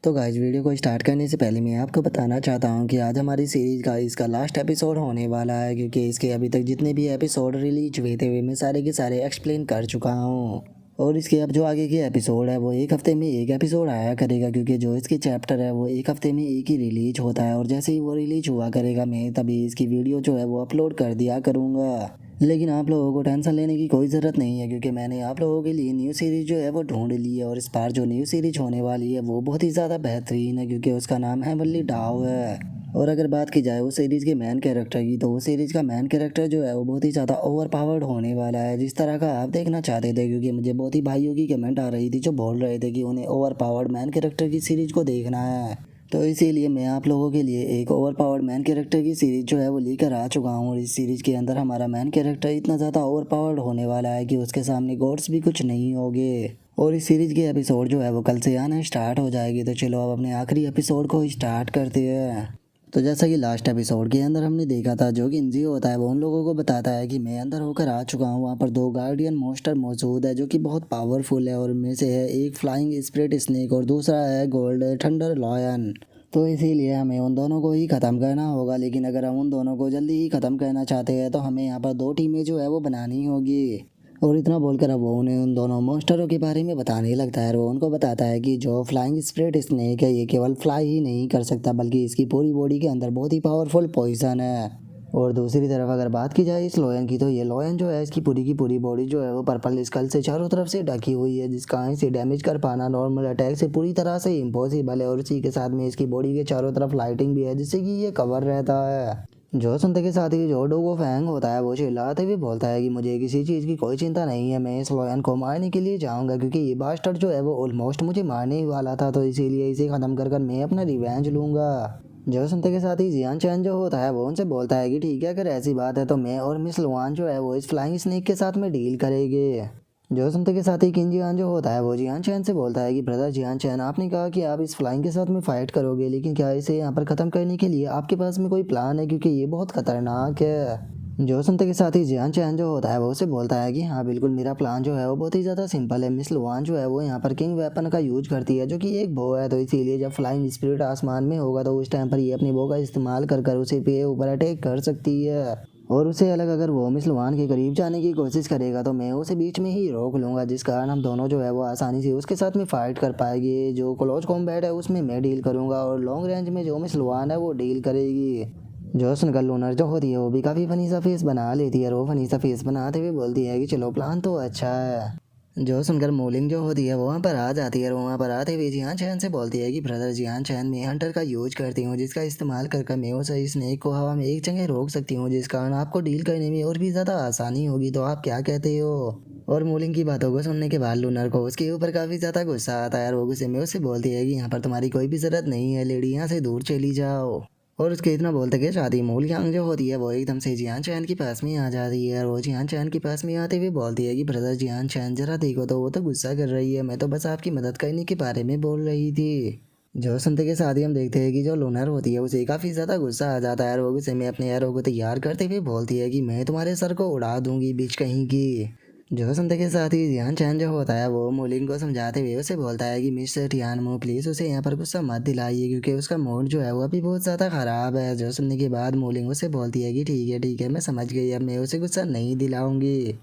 तो guys video को start करने से पहले मैं आपको बताना चाहता हूं कि आज हमारी सीरीज़ का इसका लास्ट एपिसोड होने वाला है, क्योंकि इसके अभी तक जितने भी एपिसोड रिलीज हुए थे वे मैं सारे के सारे एक्सप्लेन कर चुका हूं। और इसके अब जो आगे के एपिसोड है वो एक हफ्ते में एक एपिसोड आया करेगा, क्योंकि जो इसके चैप्टर है वो एक हफ्ते में एक ही रिलीज होता है। और जैसे ही वो रिलीज हुआ करेगा मैं तभी इसकी वीडियो जो है वो अपलोड कर दिया करूँगा। लेकिन आप लोगों को टेंशन लेने की कोई ज़रूरत नहीं है, क्योंकि मैंने आप लोगों के लिए न्यू सीरीज़ जो है वो ढूंढ ली है। और इस बार जो न्यू सीरीज होने वाली है वो बहुत ही ज़्यादा बेहतरीन है, क्योंकि उसका नाम है वल्ली डाव है। और अगर बात की जाए उस सीरीज़ के मेन कैरेक्टर की, तो उस सीरीज़ का मेन कैरेक्टर जो है वो बहुत ही ज़्यादा ओवर पावर्ड होने वाला है, जिस तरह का आप देखना चाहते थे। क्योंकि मुझे बहुत ही भाइयों की कमेंट आ रही थी जो बोल रहे थे कि उन्हें ओवर पावर्ड मैन कैरेक्टर की सीरीज़ को देखना है। तो इसीलिए मैं आप लोगों के लिए एक ओवर पावर्ड मैन कैरेक्टर की सीरीज जो है वो लेकर आ चुका हूँ। और इस सीरीज के अंदर हमारा मैन कैरेक्टर इतना ज़्यादा ओवर पावर्ड होने वाला है कि उसके सामने गॉड्स भी कुछ नहीं होंगे। और इस सीरीज के एपिसोड जो है वो कल से आना स्टार्ट हो जाएगी। तो चलो अब अपने आखिरी एपिसोड को स्टार्ट करते हैं। तो जैसा कि लास्ट एपिसोड के अंदर हमने देखा था, जो कि किंजी होता है वो उन लोगों को बताता है कि मैं अंदर होकर आ चुका हूँ। वहाँ पर दो गार्डियन मॉन्स्टर मौजूद है जो कि बहुत पावरफुल है, और उनमें से है एक फ्लाइंग स्पिरिट स्नेक और दूसरा है गोल्ड थंडर लॉयन। तो इसीलिए हमें उन दोनों को ही ख़त्म करना होगा। लेकिन अगर हम उन दोनों को जल्दी ही ख़त्म करना चाहते हैं तो हमें यहाँ पर दो टीमें जो है वो बनानी होगी। और इतना बोलकर अब वो उन्हें उन दोनों मॉन्स्टरों के बारे में बताने लगता है। और वो उनको बताता है कि जो फ्लाइंग स्पिरिट स्नेक है ये केवल फ्लाई ही नहीं कर सकता, बल्कि इसकी पूरी बॉडी के अंदर बहुत ही पावरफुल पॉइजन है। और दूसरी तरफ अगर बात की जाए इस लोयन की, तो ये लोयन जो है इसकी पूरी की पूरी बॉडी जो है वो पर्पल स्कल से चारों तरफ से ढकी हुई है, जिसका इसे डैमेज कर पाना नॉर्मल अटैक से पूरी तरह से इम्पॉसिबल है। और इसी के साथ में इसकी बॉडी के चारों तरफ लाइटिंग भी है, जिससे कि ये कवर रहता है। जो सुनते के साथ ही जो डोगो फैंग होता है वो चिल्लाते हुए बोलता है कि मुझे किसी चीज़ की कोई चिंता नहीं है, मैं इस लोयन को मारने के लिए जाऊंगा, क्योंकि ये बास्टर्ड जो है वो ऑलमोस्ट मुझे मारने ही वाला था। तो इसीलिए इसे ख़त्म कर मैं अपना रिवेंज लूंगा। जो सुनते के साथ ही जियान चैन जो होता है वो उनसे बोलता है कि ठीक है, अगर ऐसी बात है तो मैं और मिस लुआन जो है वो इस फ्लाइंग स्नेक के साथ में डील करेंगे। जो सुनते के साथ ही किन जियान जो होता है वो जियान चैन से बोलता है कि ब्रदर जियान चैन, आपने कहा कि आप इस फ्लाइंग के साथ में फाइट करोगे, लेकिन क्या इसे यहाँ पर ख़त्म करने के लिए आपके पास में कोई प्लान है, क्योंकि ये बहुत खतरनाक है। जो सुनते के साथ ही जियान चैन जो होता है वो उसे बोलता है कि हाँ बिल्कुल, मेरा प्लान जो है वो बहुत ही ज़्यादा सिंपल है। मिस लुआन जो है वो यहाँ पर किंग वेपन का यूज करती है, जो कि एक बो है। तो इसीलिए जब फ्लाइंग स्पिरिट आसमान में होगा तो उस टाइम पर ये अपनी बो का इस्तेमाल कर उसे पे ऊपर अटैक कर सकती है। और उससे अलग अगर वो मिस लुआन के करीब जाने की कोशिश करेगा तो मैं उसे बीच में ही रोक लूँगा, जिस कारण हम दोनों जो है वो आसानी से उसके साथ में फाइट कर पाएंगे। जो क्लोज कॉम्बैट है उसमें मैं डील करूँगा, और लॉन्ग रेंज में जो मिस लुआन है वो डील करेगी। जो सुनकर लूनर जो होती है वो भी काफ़ी फनी सा फेस बना लेती है, और वो फनी सा फेस बनाते हुए बोलती है कि चलो प्लान तो अच्छा है। जो सुनकर मोलिंग जो होती है वो वहाँ पर आ जाती है, और वहाँ पर आते हुए जियान चैन से बोलती है कि ब्रदर जियान चैन, मैं हंटर का यूज करती हूँ, जिसका इस्तेमाल कर मैं उस स्नेक को हवा में एक जगह रोक सकती हूँ, जिस कारण आपको डील करने में और भी ज़्यादा आसानी होगी। तो आप क्या कहते हो? और मोलिंग की बातों को सुनने के बाद लूनर को उसके ऊपर काफ़ी ज़्यादा गुस्सा आता है, और वो गुस्से में उससे बोलती है कि यहाँ पर तुम्हारी कोई भी ज़रूरत नहीं है लेडी, यहाँ से दूर चली जाओ। और उसके इतना बोलते कि शादी मूल यांग जो होती है वो एकदम से जियान चैन के पास में आ जाती है, और वो जियान चैन के पास में आते हुए बोलती है कि ब्रदर जियान चैन, जरा देखो तो वो तो गुस्सा कर रही है, मैं तो बस आपकी मदद करने के बारे में बोल रही थी। जो सुनते के साथ ही हम देखते हैं कि जो लूनर होती है उसे काफ़ी ज़्यादा गुस्सा आ जाता है, और वो गुस्से में अपने एरो को तैयार करते हुए बोलती है कि मैं तुम्हारे सर को उड़ा दूंगी बीच कहीं की। जो सुनते के साथ ही ध्यान चैन जो होता है वो मोलिंग को समझाते हुए उसे बोलता है कि मिस्टर टियानमो प्लीज़ उसे यहाँ पर गुस्सा मत दिलाइए, क्योंकि उसका मूड जो है वो अभी बहुत ज़्यादा ख़राब है। जो सुनने के बाद मोलिंग उसे बोलती है कि ठीक है मैं समझ गई, अब मैं उसे गुस्सा नहीं दिलाऊंगी।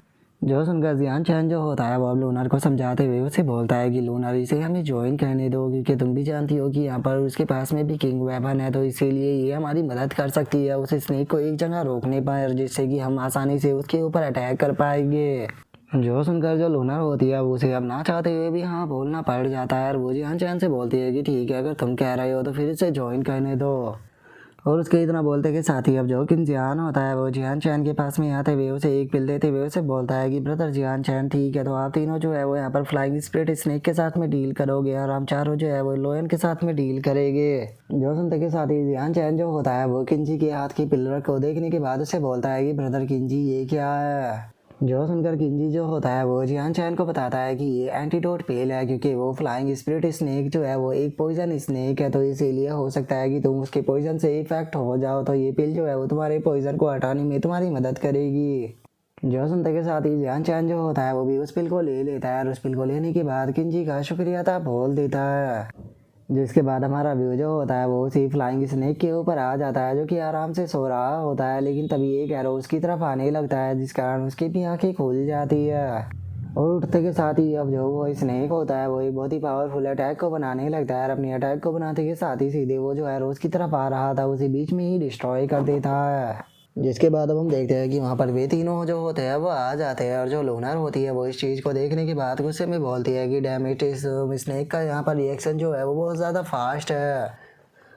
जो सुनकर जियान चैन जो होता है वो अब लूनर को समझाते हुए उसे बोलता है कि लूनर, इसे हमें ज्वाइन करने दो, क्योंकि तुम भी जानती हो कि यहाँ पर उसके पास में भी किंग वेपन है, तो इसीलिए ये हमारी मदद कर सकती है उस स्नेक को एक जगह रोकने पर, जिससे कि हम आसानी से उसके ऊपर अटैक कर पाएंगे। जो सुनकर जो लूनर होती है वो उसे अब ना चाहते हुए भी हाँ बोलना पड़ जाता है, और वो जियान चैन से बोलती है कि ठीक है, अगर तुम कह रहे हो तो फिर इसे ज्वाइन करने दो। और उसके इतना बोलते के साथ ही अब जो किन जियान होता है वो जियान चैन के पास में आते हुए उसे एक पिल देते हुए उसे बोलता है कि ब्रदर जियान चैन, ठीक है तो आप तीनों जो है वो यहाँ पर फ्लाइंग स्पिरिट स्नेक के साथ में डील करोगे, और हम चारों जो है वो लोयन के साथ में डील करेंगे। जो सुनते के साथ ही जियान चैन जो होता है वो किंजी के हाथ की पिलर को देखने के बाद उसे बोलता है कि ब्रदर किंजी ये क्या है। जो सुनकर किंजी जो होता है वो जियान चैन को बताता है कि ये एंटीडोट पेल है, क्योंकि वो फ्लाइंग स्पिरिट स्नेक जो है वो एक पॉइजन स्नेक है, तो इसीलिए हो सकता है कि तुम उसके पॉइजन से इफेक्ट हो जाओ, तो ये पिल जो है वो तुम्हारे पॉइजन को हटाने में तुम्हारी मदद करेगी। जो सुनते के साथ ही जियान चैन जो होता है वो भी उस पिल को ले लेता है, और उस पिल को लेने के बाद किंजी का शुक्रिया अदा बोल देता है। जिसके बाद हमारा व्यू जो होता है वो उसी फ्लाइंग स्नेक के ऊपर आ जाता है, जो कि आराम से सो रहा होता है। लेकिन तभी एक एरो उसकी तरफ आने लगता है, जिस कारण उसकी भी आंखें खुल जाती है। और उठते के साथ ही अब जो वो स्नेक होता है वो एक बहुत ही पावरफुल अटैक को बनाने लगता है। और अपनी अटैक को बनाते के साथ ही सीधे वो जो एरोज की तरफ आ रहा था उसी बीच में ही डिस्ट्रॉय कर देता है। जिसके बाद अब हम देखते हैं कि वहाँ पर वे तीनों जो होते हैं वो आ जाते हैं। और जो लूनर होती है वो इस चीज़ को देखने के बाद गुस्से में बोलती है कि डैम इट, इस स्नेक का यहाँ पर रिएक्शन जो है वो बहुत ज़्यादा फास्ट है।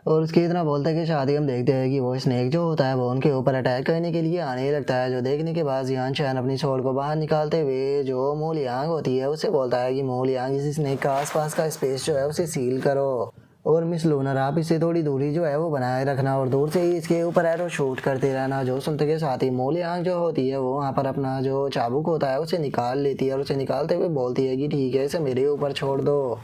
और उसके इतना बोलते हैं कि शादी हम देखते हैं कि वो स्नेक जो होता है वो उनके ऊपर अटैक करने के लिए आने लगता है। जो देखने के बाद जियान चैन अपनी स्वॉर्ड को बाहर निकालते हुए जो मो लियांग होती है उससे बोलता है कि मो लियांग इस स्नेक का आसपास का स्पेस जो है उसे सील करो। और मिस लूनर आप इससे थोड़ी दूरी जो है वो बनाए रखना और दूर से ही इसके ऊपर एरो शूट करते रहना। जो सुनते के साथ ही मो लियांग जो होती है वो वहाँ पर अपना जो चाबुक होता है उसे निकाल लेती है और उसे निकालते हुए बोलती है कि ठीक है, इसे मेरे ऊपर छोड़ दो।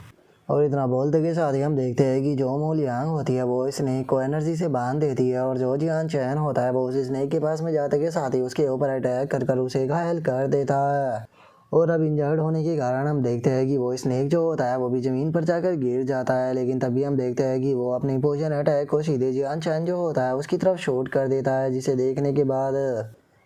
और इतना बोलते के साथ ही हम देखते हैं कि जो मो लियांग होती है वो स्नेक को एनर्जी से बांध देती है। और जो जियान चैन होता है वो उस स्नेक के पास में जाते के साथ ही उसके ऊपर अटैक कर कर उसे घायल कर देता है। और अब इंजर्ड होने के कारण हम देखते हैं कि वो स्नेक जो होता है वो भी ज़मीन पर जाकर गिर जाता है। लेकिन तभी हम देखते हैं कि वो अपनी पोजन अटैक को सीधे जियान चैन जो होता है उसकी तरफ शूट कर देता है, जिसे देखने के बाद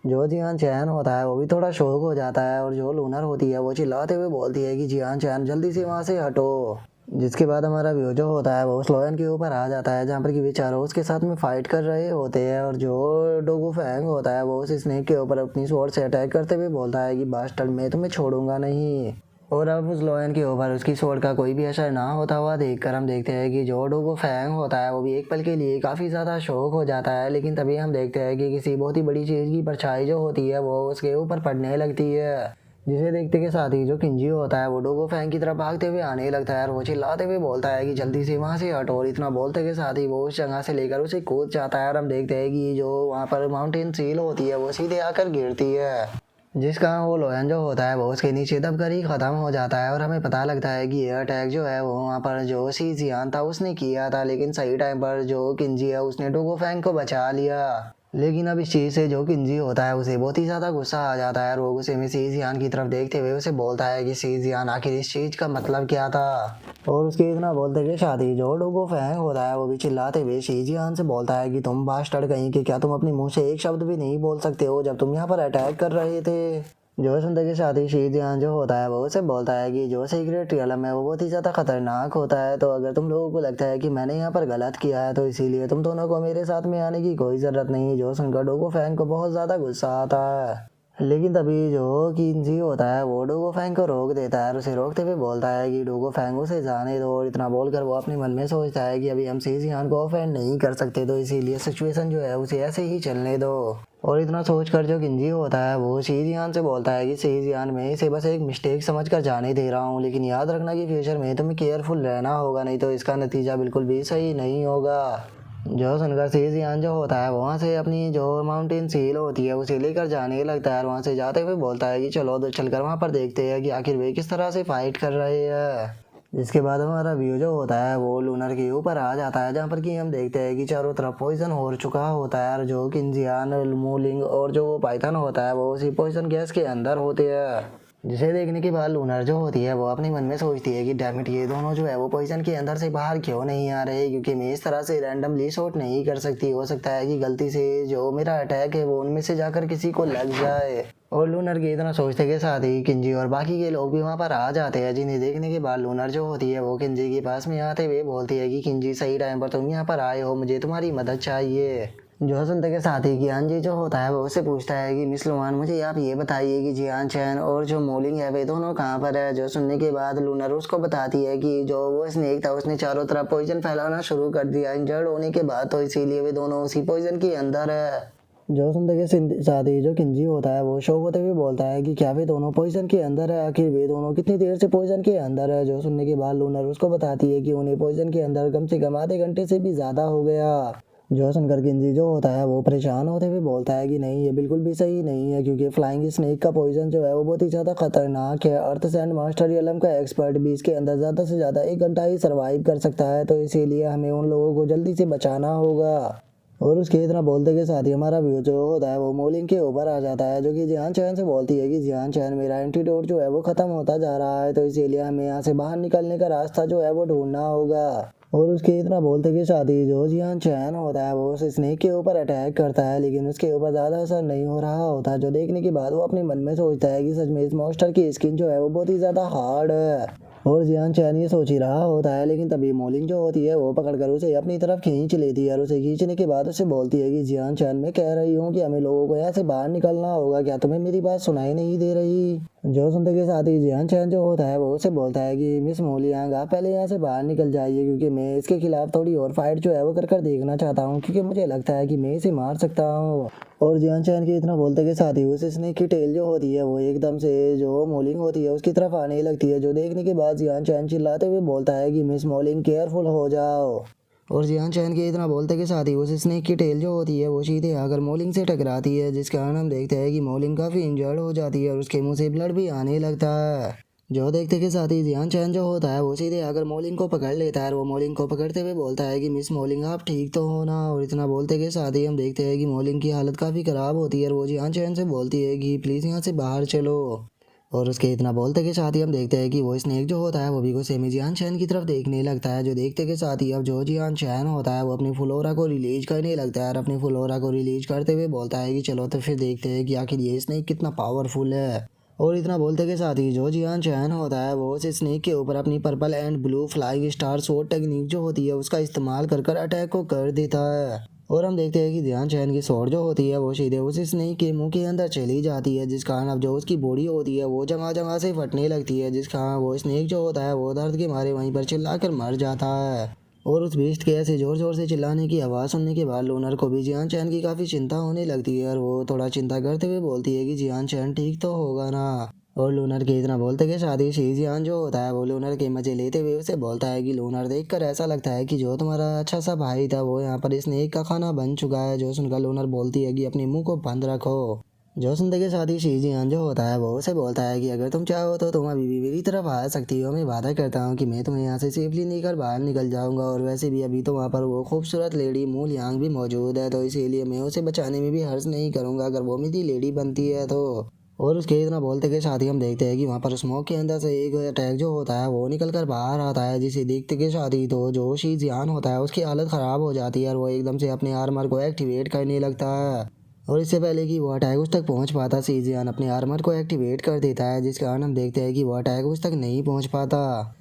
जो जियान चैन होता है वो भी थोड़ा शॉक हो जाता है। और जो लूनर होती है वो चिल्लाते हुए बोलती है कि जियान चैन जल्दी से वहाँ से हटो। जिसके बाद हमारा व्यू जो होता है वो स्लोयन के ऊपर आ जाता है, जहाँ पर कि वे चारों उसके साथ में फाइट कर रहे होते हैं। और जो डोगो फैंग होता है वो उस स्नेक के ऊपर अपनी स्वॉर्ड से अटैक करते हुए बोलता है कि बास्टर्ड, मैं तुम्हें छोड़ूंगा नहीं। और अब उस लोयन के ऊपर उसकी स्वॉर्ड का कोई भी असर ना होता हुआ देखकर हम देखते हैं कि जो डोगो फैंग होता है वो भी एक पल के लिए काफ़ी ज़्यादा शौक हो जाता है। लेकिन तभी हम देखते हैं कि किसी बहुत ही बड़ी चीज़ की परछाई जो होती है वो उसके ऊपर पड़ने लगती है, जिसे देखते के साथ ही जो किंजी होता है वो डोगो फैंग की तरफ भागते हुए आने लगता है। और वो चिल्लाते हुए बोलता है कि जल्दी से वहाँ से हटो। और इतना बोलते के साथ ही वो उस जगह से लेकर उसे कूद जाता है। और हम देखते हैं कि जो वहाँ पर माउंटेन सील होती है वो सीधे आकर गिरती है, जिस कारण वो लोयन जो होता है वो उसके नीचे दबकर ही ख़त्म हो जाता है। और हमें पता लगता है कि ये अटैक जो है वो वहाँ पर जो सी जियान था उसने किया था। लेकिन सही टाइम पर जो किंजी है उसने डोगो फैंग को बचा लिया। लेकिन अब इस चीज़ से जो किंजी होता है उसे बहुत ही ज़्यादा गुस्सा आ जाता है। और वो गुस्से में सी जियान की तरफ देखते हुए उसे बोलता है कि सी जियान, आखिर इस चीज़ का मतलब क्या था। और उसके इतना बोलते कि शादी जो डोगो फैंग होता है वो भी चिल्लाते हुए शी जियान से बोलता है कि तुम बास्टर्ड कहीं कि क्या तुम अपने मुंह से एक शब्द भी नहीं बोल सकते हो जब तुम यहाँ पर अटैक कर रहे थे। जो सुनते के साथ ही शी जियान जो होता है वो उसे बोलता है कि जो सीक्रेट रियलम है वो बहुत ही ज़्यादा खतरनाक होता है। तो अगर तुम लोगों को लगता है कि मैंने यहाँ पर गलत किया है तो इसीलिए तुम दोनों को मेरे साथ में आने की कोई ज़रूरत नहीं। जो सुनकर डोगो फैंग को बहुत ज़्यादा गुस्सा आता है। लेकिन तभी जो किंजी होता है वो डोगो फैंग को रोक देता है और उसे रोकते हुए बोलता है कि डोगो फैंग उसे जाने दो। और इतना बोलकर वो अपने मन में सोचता है कि अभी हम शी जियान को ऑफेंड नहीं कर सकते, तो इसीलिए सिचुएशन जो है उसे ऐसे ही चलने दो। और इतना सोचकर जो किंजी होता है वो शी जियान से बोलता है कि शी जियान, मैं इसे बस एक मिस्टेक समझकर जाने दे रहा हूँ, लेकिन याद रखना कि फ्यूचर में तुम्हें केयरफुल रहना होगा, नहीं तो इसका नतीजा बिल्कुल भी सही नहीं होगा। जो सुनकर शी जियान जो होता है वहाँ से अपनी जो माउंटेन सील होती है उसे लेकर जाने लगता है। और वहाँ से जाते हुए बोलता है कि चलो तो चलकर वहाँ पर देखते हैं कि आखिर वे किस तरह से फाइट कर रहे हैं। जिसके बाद हमारा व्यू जो होता है वो लूनर के ऊपर आ जाता है, जहाँ पर कि हम देखते हैं कि चारों तरफ पॉइजन हो चुका होता है। और जो किंजियान, मूलिंग और जो वो पाइथन होता है वो उसी पॉइजन गैस के अंदर होते हैं, जिसे देखने के बाद लूनर जो होती है वो अपने मन में सोचती है कि डैमिट, ये दोनों जो है वो पॉइजन के अंदर से बाहर क्यों नहीं आ रहे, क्योंकि मैं इस तरह से रैंडमली शॉट नहीं कर सकती। हो सकता है कि गलती से जो मेरा अटैक है वो उनमें से जाकर किसी को लग जाए। और लूनर के इतना सोचते के साथ ही किंजी और बाकी के लोग भी वहाँ पर आ जाते हैं, जिन्हें देखने के बाद लूनर जो होती है वो किंजी के पास में आते हुए बोलती है कि किंजी, सही टाइम पर तुम यहाँ पर आए हो, मुझे तुम्हारी मदद चाहिए। जो सुनते के साथ ही कियान जी जो होता है वो उससे पूछता है कि मिस लुआन, मुझे आप ये बताइए कि जियान चैन और जो मोलिंग है वे दोनों कहाँ पर है। जो सुनने के बाद लूनर उसको बताती है कि जो वो स्नेक था उसने चारों तरफ पॉइजन फैलाना शुरू कर दिया इंजर्ड होने के बाद, तो इसीलिए वे दोनों उसी पॉइजन के अंदर है। जो सुनते के साथ ही जो किंजी होता है वो शौक होते हुए बोलता है कि क्या वे दोनों पॉइजन के अंदर है, आखिर वे दोनों कितनी देर से पॉइजन के अंदर है। जो सुनने के बाद लूनर उसको बताती है कि उन्हें पॉइजन के अंदर कम से कम आधे घंटे से भी ज़्यादा हो गया। जो सुनकर किंजी जो होता है वो परेशान होते हुए बोलता है कि नहीं, ये बिल्कुल भी सही नहीं है, क्योंकि फ्लाइंग स्नेक का पॉइजन जो है वो बहुत ही ज़्यादा खतरनाक है। अर्थ सैंड मास्टर रियलम का एक्सपर्ट भी इसके अंदर ज़्यादा से ज़्यादा 1 घंटा ही सर्वाइव कर सकता है, तो इसीलिए हमें उन लोगों को जल्दी से बचाना होगा। और उसके इतना बोलते के साथ ही हमारा व्यू जो होता है वो मोलिंग के ऊपर आ जाता है, जो कि जियान चैन से बोलती है कि जियान चैन, मेरा एंटीडोट जो है वो ख़त्म होता जा रहा है, तो इसीलिए हमें यहाँ से बाहर निकलने का रास्ता जो है वो ढूंढना होगा। और उसके इतना बोलते के साथ ही जो जियान चैन होता है वो उस स्नेक के ऊपर अटैक करता है, लेकिन उसके ऊपर ज़्यादा असर नहीं हो रहा होता, जो देखने के बाद वो अपने मन में सोचता है कि सच में इस मॉन्स्टर की स्किन जो है वो बहुत ही ज़्यादा हार्ड है। और जियान चैन ये सोच ही रहा होता है, लेकिन तभी मोलिंग जो होती है वो पकड़कर उसे अपनी तरफ खींच लेती है और उसे खींचने के बाद उसे बोलती है कि जियान चैन, मैं कह रही हूँ कि हमें लोगों को यहाँ से बाहर निकलना होगा, क्या तुम्हें मेरी बात सुनाई नहीं दे रही? जो सुनते के साथ ही जियान चैन जो होता है वो उसे बोलता है कि मिस मोलियांग, आप पहले यहाँ से बाहर निकल जाइए, क्योंकि मैं इसके खिलाफ थोड़ी और फाइट जो है वो कर देखना चाहता हूँ, क्योंकि मुझे लगता है कि मैं इसे मार सकता हूँ। और जियान चैन के इतना बोलते के साथ ही उस स्नेक की टेल जो होती है वो एकदम से जो मोलिंग होती है उसकी तरफ आने लगती है, जो देखने के बाद जियान चैन चिल्लाते हुए बोलता है कि मिस मोलिंग केयरफुल हो जाओ। और जियान चैन के इतना बोलते के साथ ही उस स्नेक की टेल जो होती है वो सीधे आकर मोलिंग से टकराती है, जिस कारण हम देखते हैं कि मोलिंग काफ़ी इंजर्ड हो जाती है और उसके मुंह से ब्लड भी आने लगता है। जो देखते के साथ ही जियान चैन जो होता है वो सीधे आकर मोलिंग को पकड़ लेता है और वो मोलिंग को पकड़ते हुए बोलता है कि मिस मोलिंग, आप ठीक तो हो ना? और इतना बोलते के साथ ही हम देखते हैं कि मोलिंग की हालत काफ़ी ख़राब होती है और वो जियान चैन से बोलती है कि प्लीज़ यहाँ से बाहर चलो। और उसके इतना बोलते के साथ ही हम देखते हैं कि वो स्नेक जो होता है वो भी गुस्से में जियान चैन की तरफ देखने लगता है, जो देखते के साथ ही अब जो जियान चैन होता है वो अपनी फ्लोरा को रिलीज करने लगता है और अपनी फ्लोरा को रिलीज करते हुए बोलता है कि चलो तो फिर देखते हैं कि आखिर ये स्नेक कितना पावरफुल है। और इतना बोलते के साथ ही जो जियान चैन होता है वो उस स्नेक के ऊपर अपनी purple and blue flying star sword technique जो होती है उसका इस्तेमाल कर अटैक को कर देता है। और हम देखते हैं कि ध्यान चैन की स्वॉर्ड जो होती है वो सीधे उस स्नेक के मुंह के अंदर चली जाती है, जिस कारण अब जो उसकी बॉडी होती है वो जगह जगह से फटने लगती है, जिस कारण वो स्नेक जो होता है वो दर्द के मारे वहीं पर चिल्लाकर मर जाता है। और उस बीस्ट के ऐसे जोर जोर से चिल्लाने की आवाज़ सुनने के बाद लोनर को भी जियान चैन की काफ़ी चिंता होने लगती है और वो थोड़ा चिंता करते हुए बोलती है कि जियान चैन ठीक तो होगा ना? और लूनर के इतना बोलते के साथ ही शीजियान जो होता है वो लूनर के मजे लेते हुए उसे बोलता है कि लूनर देखकर ऐसा लगता है कि जो तुम्हारा अच्छा सा भाई था वो यहाँ पर स्नेक का खाना बन चुका है। जो सुनकर लूनर बोलती है कि अपने मुंह को बंद रखो। जो सुनते के साथ ही शीजियान जो होता है वो उसे बोलता है कि अगर तुम चाहो तो तुम अभी भी मेरी तरफ आ सकती हो, मैं वादा करता हूँ कि मैं तुम्हें यहाँ से सेफली लेकर बाहर निकल जाऊंगा। और वैसे भी अभी तो वहाँ पर वो खूबसूरत लेडी मू लियांग भी मौजूद है, तो इसीलिए मैं उसे बचाने में भी हर्ज नहीं करूँगा अगर वो मेरी लेडी बनती है तो। और उसके इतना बोलते के साथ ही हम देखते हैं कि वहाँ पर स्मोक के अंदर से एक अटैक जो होता है वो निकल कर बाहर आता है, जिसे देखते के साथ ही तो जो शीजियान होता है उसकी हालत ख़राब हो जाती है और वो एकदम से अपने आर्मर को एक्टिवेट करने लगता है। और इससे पहले कि वो अटैक उस तक पहुंच पाता शीजियान अपने आर्मर को एक्टिवेट कर देता है, जिस कारण हम देखते हैं कि वो अटैक उस तक नहीं पहुंच पाता।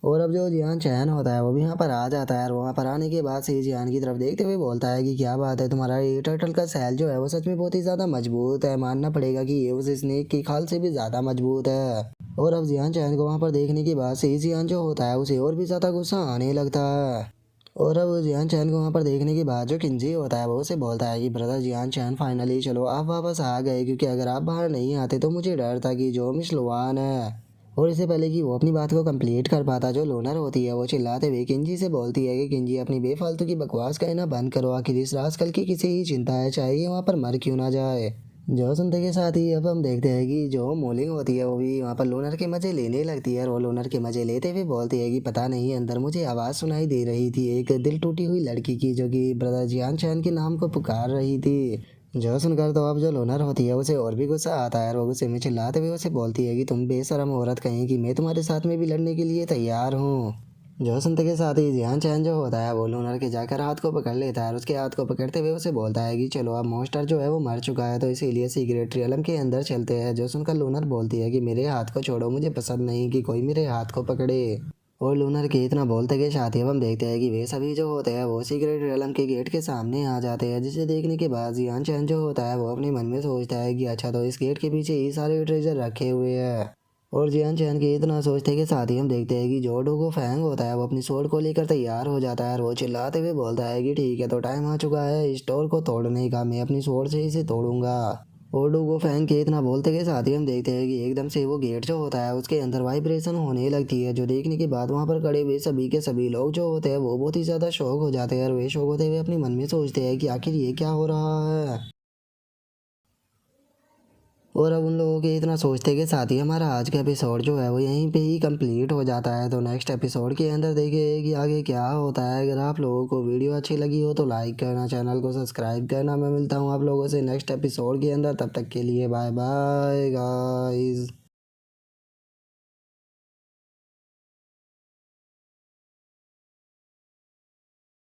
और अब जो जियान चैन होता है वो भी यहाँ पर आ जाता है और वहाँ पर आने के बाद से जियान की तरफ देखते हुए बोलता है कि क्या बात है, तुम्हारा ये टर्टल का सैल जो है वो सच में बहुत ही ज़्यादा मजबूत है, मानना पड़ेगा कि ये उस स्नेक की खाल से भी ज़्यादा मजबूत है। और अब जियान चैन को वहाँ पर देखने के बाद से जियान जो होता है उसे और भी ज़्यादा गुस्सा आने लगता है। और अब जियान चैन को वहाँ पर देखने के बाद जो किंजी होता है वो उसे बोलता है कि ब्रदर जियान चैन, फाइनली चलो आप वापस आ गए, क्योंकि अगर आप बाहर नहीं आते तो मुझे डर था कि जो मिस लुआन है। और इससे पहले कि वो अपनी बात को कंप्लीट कर पाता जो लोनर होती है वो चिल्लाते हुए किंजी से बोलती है कि किंजी अपनी बेफालतू की बकवास कहना बंद करो, आखिर इस रास्कल की किसी ही चिंता है, चाहे ये वहाँ पर मर क्यों ना जाए। जो सुनते के साथ ही अब हम देखते हैं कि जो मोलिंग होती है वो भी वहाँ पर लोनर के मज़े लेने लगती है और वो लोनर के मज़े लेते हुए बोलती है कि पता नहीं अंदर मुझे आवाज़ सुनाई दे रही थी एक दिल टूटी हुई लड़की की, जो कि ब्रदर जियान चैन के नाम को पुकार रही थी। जो सुनकर तो अब जो लोनर होती है उसे और भी गुस्सा आता है और वो गुस्से में चिल्लाते हुए उसे बोलती है कि तुम बेशरम औरत कहीं कि मैं तुम्हारे साथ में भी लड़ने के लिए तैयार हूँ। जो सुनते के साथ ही जियान चैन जो होता है वो लोनर के जाकर हाथ को पकड़ लेता है और उसके हाथ को पकड़ते हुए उसे बोलता है कि चलो अब मॉन्स्टर जो है वो मर चुका है, तो इसीलिए सीक्रेट रियलम के अंदर चलते हैं। जो सुनकर लोनर बोलती है कि मेरे हाथ को छोड़ो, मुझे पसंद नहीं कि कोई मेरे हाथ को पकड़े। और लूनर के इतना बोलते के साथ ही अब हम देखते हैं कि वे सभी जो होते हैं वो सीक्रेट रियलम के गेट के सामने आ जाते हैं, जिसे देखने के बाद जियान चैन जो होता है वो अपने मन में सोचता है कि अच्छा तो इस गेट के पीछे ही सारे ट्रेजर रखे हुए हैं। और जियान चैन के इतना सोचते के साथ ही हम देखते हैं कि जो डोगो फैंग होता है वो अपनी स्वॉर्ड को लेकर तैयार हो जाता है और वो चिल्लाते हुए बोलता है कि ठीक है, तो टाइम आ चुका है इस डोर को तोड़ने का, मैं अपनी स्वॉर्ड से इसे तोड़ूंगा। और डोगो फैंग के इतना बोलते के साथ ही हम देखते हैं कि एकदम से वो गेट जो होता है उसके अंदर वाइब्रेशन होने लगती है, जो देखने के बाद वहाँ पर खड़े हुए सभी के सभी लोग जो होते हैं वो बहुत ही ज़्यादा शौक हो जाते हैं और वे शौक होते हुए अपने मन में सोचते हैं कि आखिर ये क्या हो रहा है। और अब उन लोगों के इतना सोचते के साथ ही हमारा आज का एपिसोड जो है वो यहीं पे ही कंप्लीट हो जाता है। तो नेक्स्ट एपिसोड के अंदर देखिए कि आगे क्या होता है। अगर आप लोगों को वीडियो अच्छी लगी हो तो लाइक करना, चैनल को सब्सक्राइब करना। मैं मिलता हूँ आप लोगों से नेक्स्ट एपिसोड के अंदर, तब तक के लिए बाय बाय गाइस।